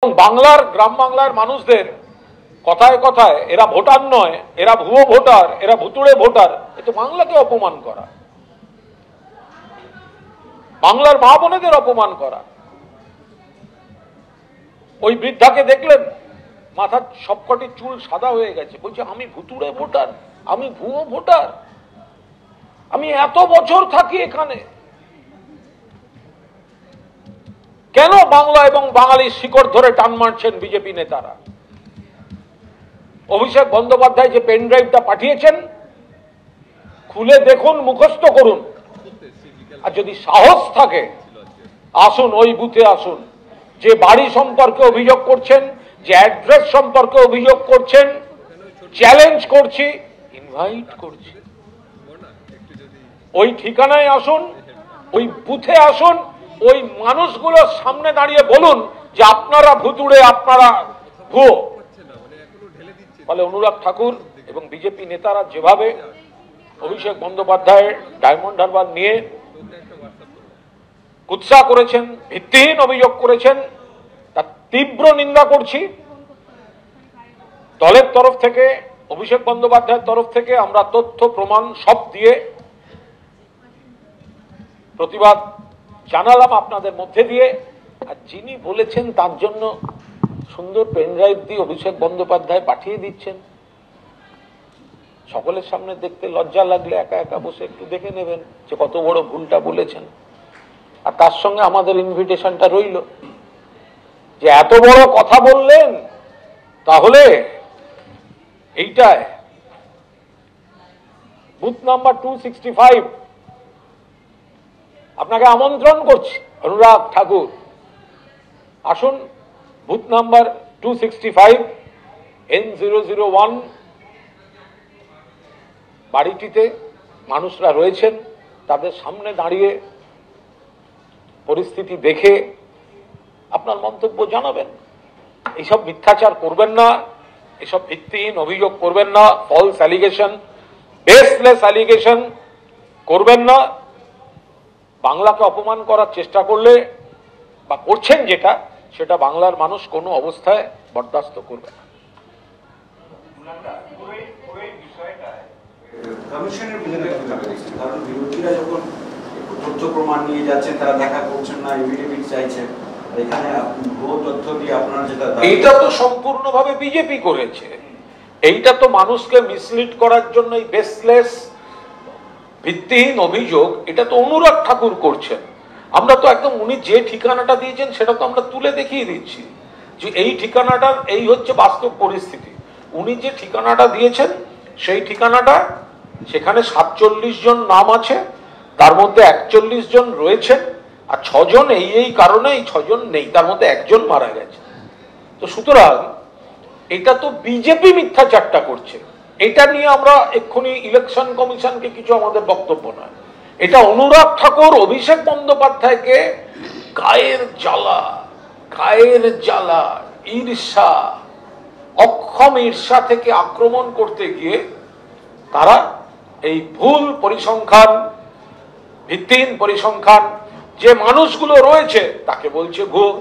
বাংলার গ্রাম বাংলার মানুষদের কথায় কথায় এরা ভোটার নয়, এরা ভুয়ো ভোটার, এরা ভুতুড়ে ভোটার, এ তো বাংলাকে অপমান করা, বাংলার মা বোনেদের অপমান করা। ওই বৃদ্ধাকে দেখলেন, মাথার সবকটি চুল সাদা হয়ে গেছে, বলছে আমি ভুতুড়ে ভোটার, আমি ভুয়ো ভোটার, আমি এত বছর থাকি এখানে। কেন বাংলা এবং বাঙালির শিকড় ধরে টান মারছেন বিজেপি নেতারা? অভিষেক বন্দ্যোপাধ্যায় যে পেন ড্রাইভটা পাঠিয়েছেন, খুলে দেখুন, মুখস্থ করুন, আর যদি সাহস থাকে আসুন, ওই বুথে আসুন। যে বাড়ি সম্পর্কে অভিযোগ করছেন, যে অ্যাড্রেস সম্পর্কে অভিযোগ করছেন, চ্যালেঞ্জ করছি, ইনভাইট করছি, ওই ঠিকানায় আসুন, ওই বুথে আসুন, ওই মানুষগুলোর সামনে দাঁড়িয়ে বলুন যে আপনারা ভুতুড়ে, আপনারা ভুয়ো। ফলে অনুরাগ ঠাকুর এবং বিজেপি নেতারা যেভাবে অভিষেক বন্দ্যোপাধ্যায়ের ডায়মন্ড হারবার নিয়ে কুৎসা করেছেন, ভিত্তিহীন অভিযোগ করেছেন, তার তীব্র নিন্দা করছি। দলের তরফ থেকে, অভিষেক বন্দ্যোপাধ্যায়ের তরফ থেকে আমরা তথ্য প্রমাণ সব দিয়ে প্রতিবাদ জানালাম আপনাদের মধ্যে দিয়ে। আর যিনি বলেছেন তার জন্য সুন্দর পেনড্রাইভ দিয়ে অভিষেক বন্দ্যোপাধ্যায় পাঠিয়ে দিচ্ছেন, সকলের সামনে দেখতে লজ্জা লাগলে একা একা বসে একটু দেখে নেবেন যে কত বড় ভুলটা বলেছেন। আর তার সঙ্গে আমাদের ইনভিটেশনটা রইল যে এত বড় কথা বললেন, তাহলে এইটায় বুথ নাম্বার 265 আপনাকে আমন্ত্রণ করছি, অনুরাগ ঠাকুর আসুন। বুথ নাম্বার 265 N001 বাড়িটিতে মানুষরা রয়েছেন, তাদের সামনে দাঁড়িয়ে পরিস্থিতি দেখে আপনার মন্তব্য জানাবেন। এইসব মিথ্যাচার করবেন না, এসব ভিত্তিহীন অভিযোগ করবেন না, ফলস অ্যালিগেশন, বেসলেস অ্যালিগেশন করবেন না। বাংলাকে অপমান করার চেষ্টা করলে বা করছেন যেটা, সেটা বাংলার মানুষ কোনো অবস্থায় বরদাস্ত করবে না। কারণ বিরোধীরা যখন তথ্য প্রমাণ নিয়ে যাচ্ছেন, তারা দেখা করছেন না, এফিডেভিট চাইছেন, এখানে ভুয়ো তথ্য দিয়ে আপনারা যেটা, এইটা তো সম্পূর্ণভাবে বিজেপি করেছে। এইটা তো মানুষকে মিসলিড করার জন্য এই বেসলেস ভিত্তিহীন অভিযোগ, এটা তো অনুরাগ ঠাকুর করছেন। আমরা তো একদম উনি যে ঠিকানাটা দিয়েছেন সেটা তো আমরা তুলে দেখিয়ে দিচ্ছি যে এই ঠিকানাটার এই হচ্ছে বাস্তব পরিস্থিতি। উনি যে ঠিকানাটা দিয়েছেন সেই ঠিকানাটা, সেখানে 47 জন নাম আছে, তার মধ্যে 41 জন রয়েছেন, আর 6 জন এই কারণে, এই 6 জন নেই, তার মধ্যে একজন মারা গেছে। তো সুতরাং এটা তো বিজেপি মিথ্যাচারটা করছে। এটা নিয়ে আমরা এক্ষুনি ইলেকশন কমিশনকে কিছু আমাদের বক্তব্য নয়, এটা অনুরাগ ঠাকুর অভিষেক বন্দ্যোপাধ্যায়কে গায়ের জ্বালা, ঈর্ষা, অক্ষম ঈর্ষা থেকে আক্রমণ করতে গিয়ে তারা এই ভুল পরিসংখ্যান, ভিত্তিহীন পরিসংখ্যান, যে মানুষগুলো রয়েছে তাকে বলছে ভুয়ো।